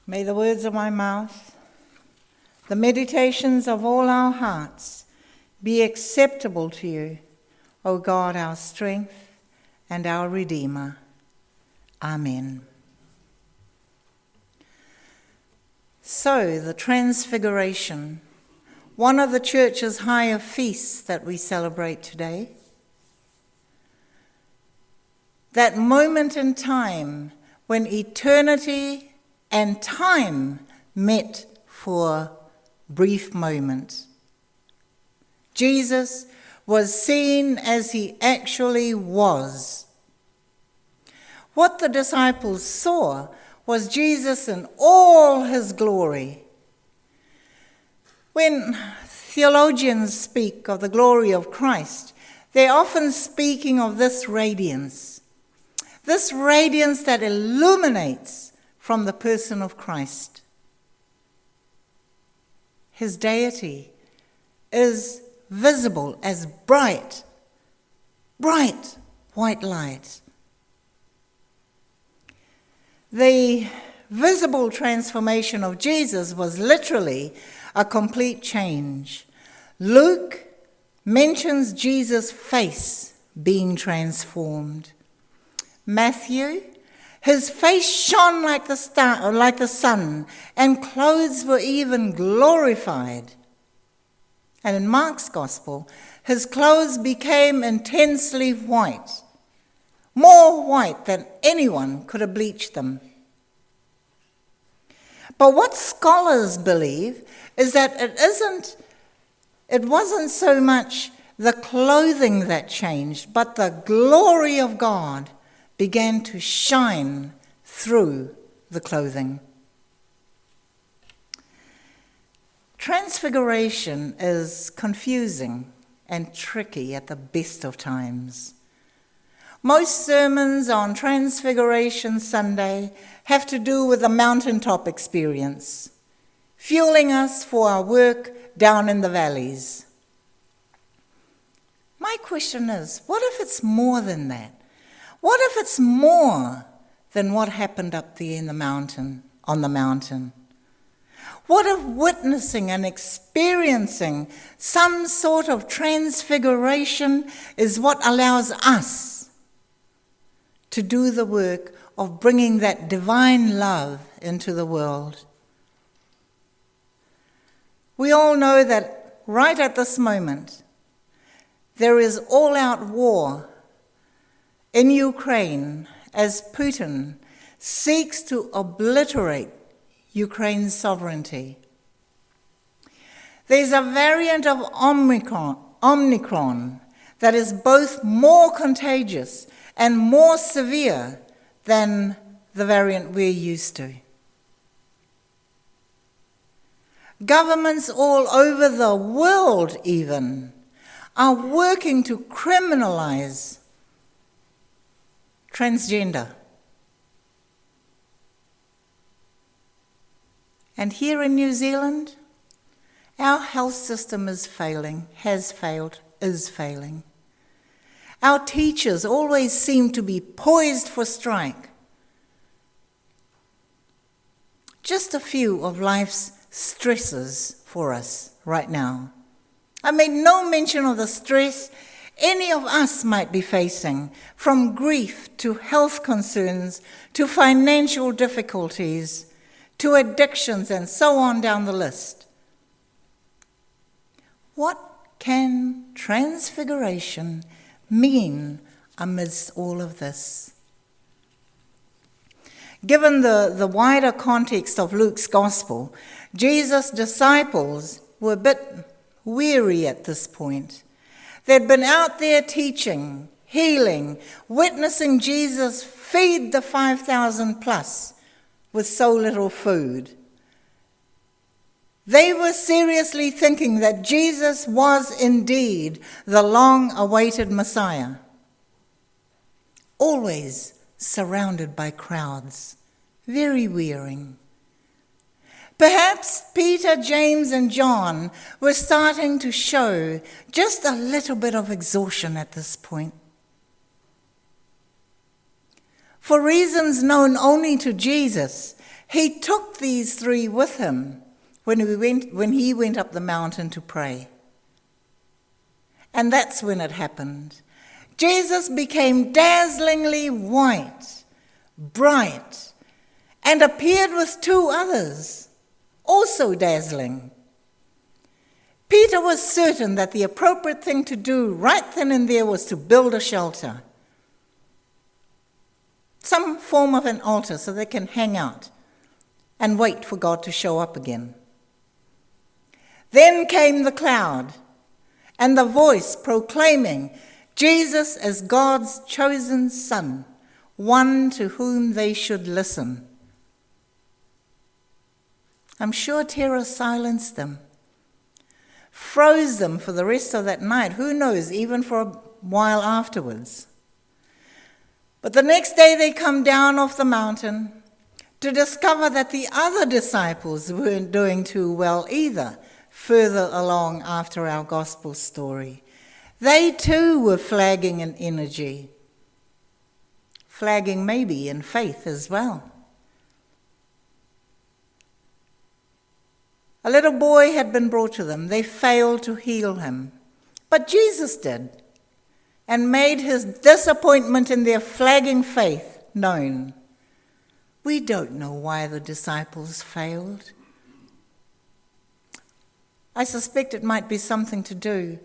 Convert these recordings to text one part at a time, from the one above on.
May the words of my mouth, the meditations of all our hearts be acceptable to you, O God, our strength and our Redeemer. Amen. So, the Transfiguration, one of the church's higher feasts that we celebrate today, that moment in time when eternity and time met for a brief moment. Jesus was seen as he actually was. What the disciples saw was Jesus in all his glory. When theologians speak of the glory of Christ, they're often speaking of this radiance that illuminates from the person of Christ. His deity is visible as bright white light. The visible transformation of Jesus was literally a complete change. Luke mentions Jesus' face being transformed. Matthew, his face shone like the sun, and clothes were even glorified. And in Mark's Gospel, his clothes became intensely white, more white than anyone could have bleached them. But what scholars believe is that it wasn't so much the clothing that changed, but the glory of God began to shine through the clothing. Transfiguration is confusing and tricky at the best of times. Most sermons on Transfiguration Sunday have to do with the mountaintop experience, fueling us for our work down in the valleys. My question is, what if it's more than that? What if it's more than what happened up there in the mountain, on the mountain? What if witnessing and experiencing some sort of transfiguration is what allows us to do the work of bringing that divine love into the world? We all know that right at this moment, there is all-out war in Ukraine as Putin seeks to obliterate Ukraine's sovereignty. There's a variant of Omicron that is both more contagious and more severe than the variant we're used to. Governments all over the world even are working to criminalize transgender. And here in New Zealand, our health system is failing. Our teachers always seem to be poised for strike. Just a few of life's stresses for us right now. I made no mention of the stress any of us might be facing, from grief to health concerns to financial difficulties to addictions and so on down the list. What can transfiguration mean amidst all of this? Given the wider context of Luke's Gospel, Jesus' disciples were a bit weary at this point. They'd been out there teaching, healing, witnessing Jesus feed the 5,000 plus with so little food. They were seriously thinking that Jesus was indeed the long-awaited Messiah, always surrounded by crowds, very wearying. Perhaps Peter, James, and John were starting to show just a little bit of exhaustion at this point. For reasons known only to Jesus, He took these three with him when he went up the mountain to pray. And that's when it happened. Jesus became dazzlingly white, bright, and appeared with two others, also dazzling. Peter was certain that the appropriate thing to do right then and there was to build a shelter, some form of an altar so they can hang out and wait for God to show up again. Then came the cloud and the voice proclaiming Jesus as God's chosen Son, one to whom they should listen. I'm sure terror silenced them, froze them for the rest of that night, who knows, even for a while afterwards. But the next day they come down off the mountain to discover that the other disciples weren't doing too well either, further along after our gospel story. They too were flagging in energy, flagging maybe in faith as well. A little boy had been brought to them. They failed to heal him, but Jesus did, and made his disappointment in their flagging faith known. We don't know why the disciples failed. I suspect it might be something to do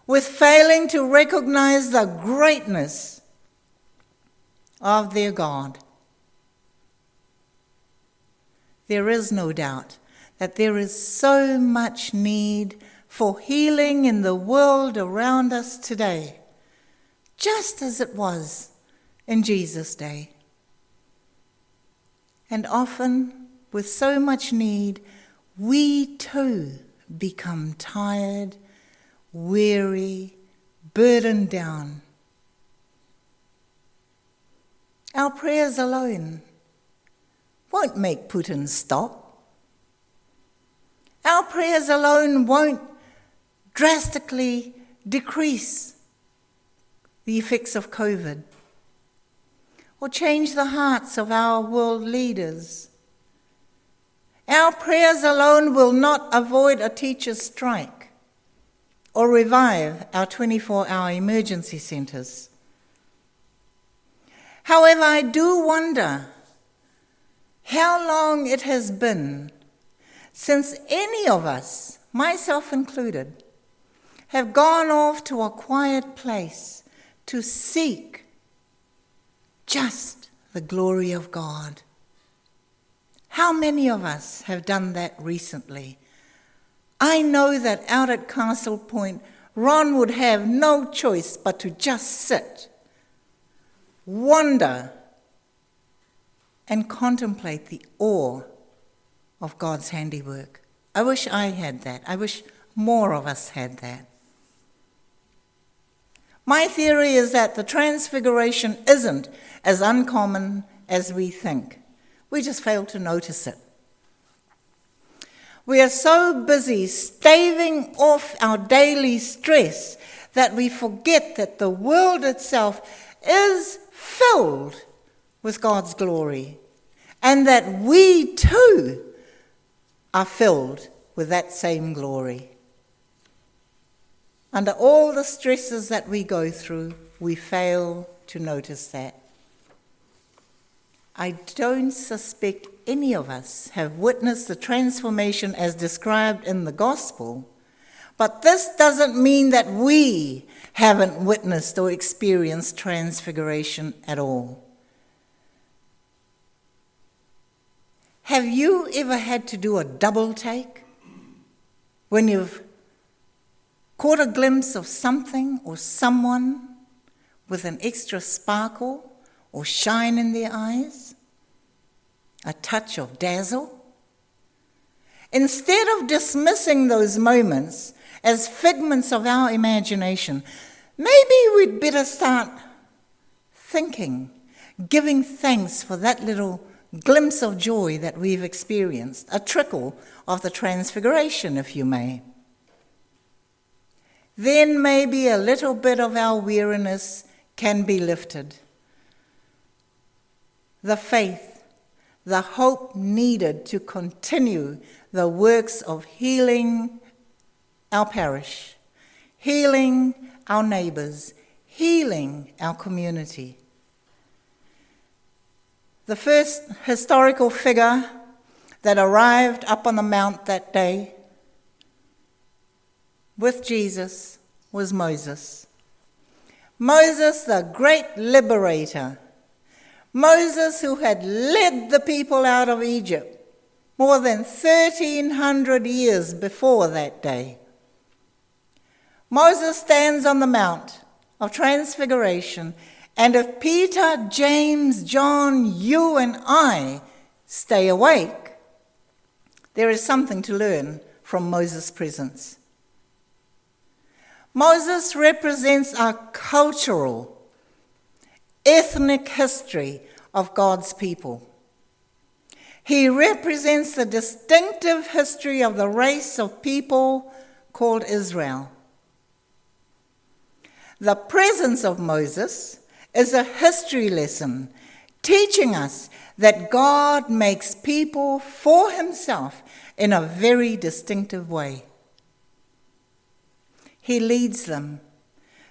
with failing to recognize the greatness of their God. There is no doubt that there is so much need for healing in the world around us today, just as it was in Jesus' day. And often, with so much need, we too become tired, weary, burdened down. Our prayers alone won't make Putin stop. Our prayers alone won't drastically decrease the effects of COVID or change the hearts of our world leaders. Our prayers alone will not avoid a teacher's strike or revive our 24-hour emergency centres. However, I do wonder how long it has been since any of us, myself included, have gone off to a quiet place to seek just the glory of God. How many of us have done that recently? I know that out at Castle Point, Ron would have no choice but to just sit, wonder, and contemplate the awe of God's handiwork. I wish I had that. I wish more of us had that. My theory is that the Transfiguration isn't as uncommon as we think. We just fail to notice it. We are so busy staving off our daily stress that we forget that the world itself is filled with God's glory, and that we too are filled with that same glory. Under all the stresses that we go through, we fail to notice that. I don't suspect any of us have witnessed the transformation as described in the gospel, but this doesn't mean that we haven't witnessed or experienced transfiguration at all. Have you ever had to do a double take when you've caught a glimpse of something or someone with an extra sparkle or shine in their eyes? A touch of dazzle? Instead of dismissing those moments as figments of our imagination, maybe we'd better start thinking, giving thanks for that little glimpse of joy that we've experienced, a trickle of the Transfiguration, if you may. Then maybe a little bit of our weariness can be lifted. The faith, the hope needed to continue the works of healing our parish, healing our neighbours, healing our community. The first historical figure that arrived up on the mount that day with Jesus was Moses. Moses, the great liberator. Moses, who had led the people out of Egypt more than 1,300 years before that day. Moses stands on the Mount of Transfiguration, and if Peter, James, John, you and I stay awake, there is something to learn from Moses' presence. Moses represents our cultural, ethnic history of God's people. He represents the distinctive history of the race of people called Israel. The presence of Moses is a history lesson teaching us that God makes people for himself in a very distinctive way. He leads them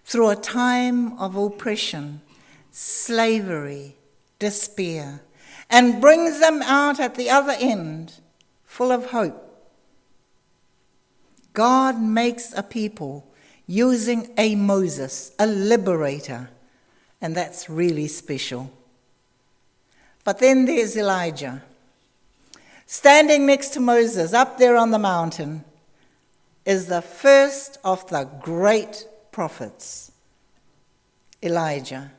through a time of oppression, slavery, despair, and brings them out at the other end full of hope. God makes a people using a Moses, a liberator, and that's really special. But then there's Elijah, standing next to Moses up there on the mountain, is the first of the great prophets, Elijah,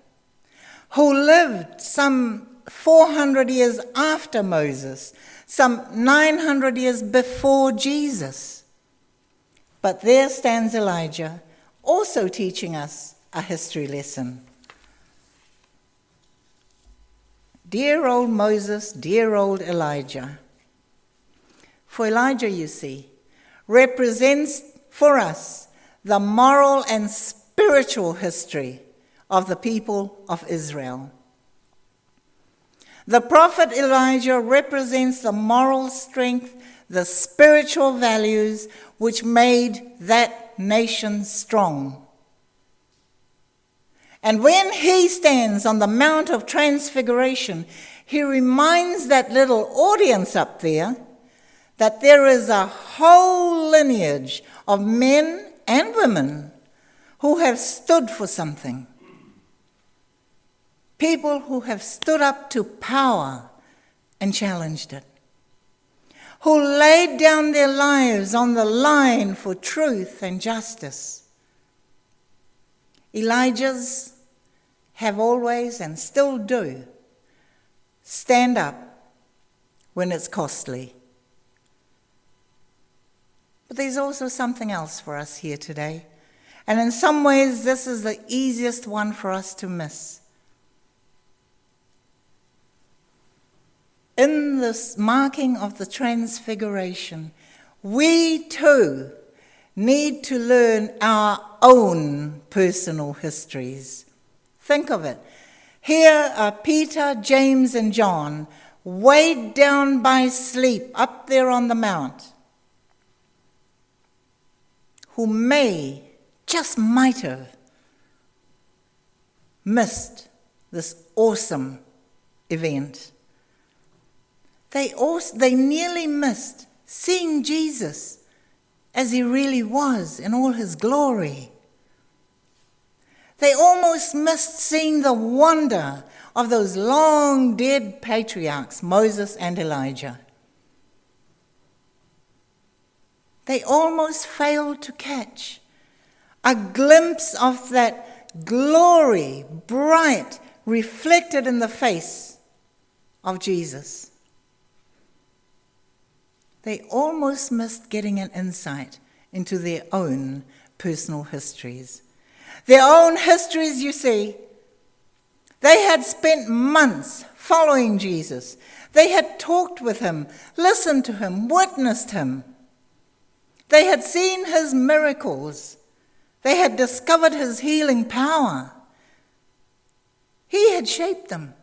who lived some 400 years after Moses, some 900 years before Jesus. But there stands Elijah, also teaching us a history lesson. Dear old Moses, dear old Elijah. For Elijah, you see, represents for us the moral and spiritual history of the people of Israel. The prophet Elijah represents the moral strength, the spiritual values which made that nation strong. And when he stands on the Mount of Transfiguration, he reminds that little audience up there that there is a whole lineage of men and women who have stood for something. People who have stood up to power and challenged it. Who laid down their lives on the line for truth and justice. Elijahs have always and still do stand up when it's costly. But there's also something else for us here today. And in some ways, this is the easiest one for us to miss. In this marking of the Transfiguration, we too need to learn our own personal histories. Think of it. Here are Peter, James, and John, weighed down by sleep up there on the mount, who just might have, missed this awesome event. They nearly missed seeing Jesus as he really was in all his glory. They almost missed seeing the wonder of those long dead patriarchs, Moses and Elijah. They almost failed to catch a glimpse of that glory, bright, reflected in the face of Jesus. They almost missed getting an insight into their own personal histories. Their own histories, you see. They had spent months following Jesus. They had talked with him, listened to him, witnessed him. They had seen his miracles. They had discovered his healing power. He had shaped them.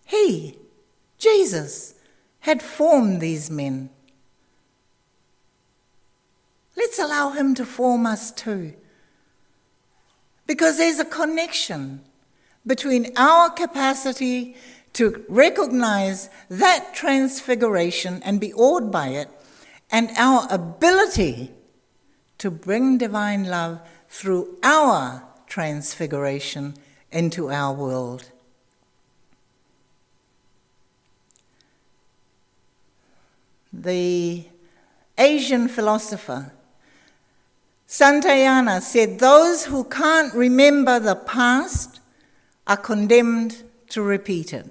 He, Jesus, had formed these men. Let's allow him to form us too. Because there's a connection between our capacity to recognize that transfiguration and be awed by it, and our ability to bring divine love through our transfiguration into our world. The Asian philosopher Santayana said, "Those who can't remember the past are condemned to repeat it."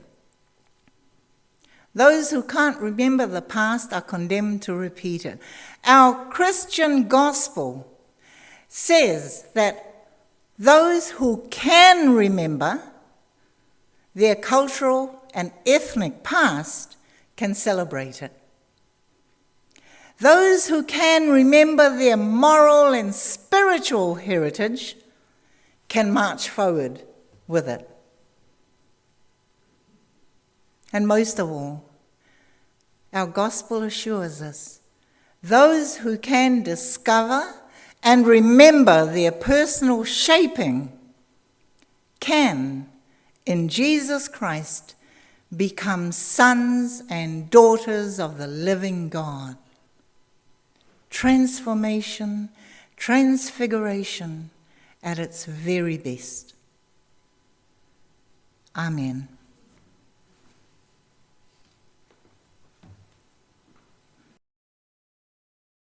Those who can't remember the past are condemned to repeat it. Our Christian gospel says that those who can remember their cultural and ethnic past can celebrate it. Those who can remember their moral and spiritual heritage can march forward with it. And most of all, our gospel assures us, those who can discover and remember their personal shaping can, in Jesus Christ, become sons and daughters of the living God. Transformation, transfiguration at its very best. Amen.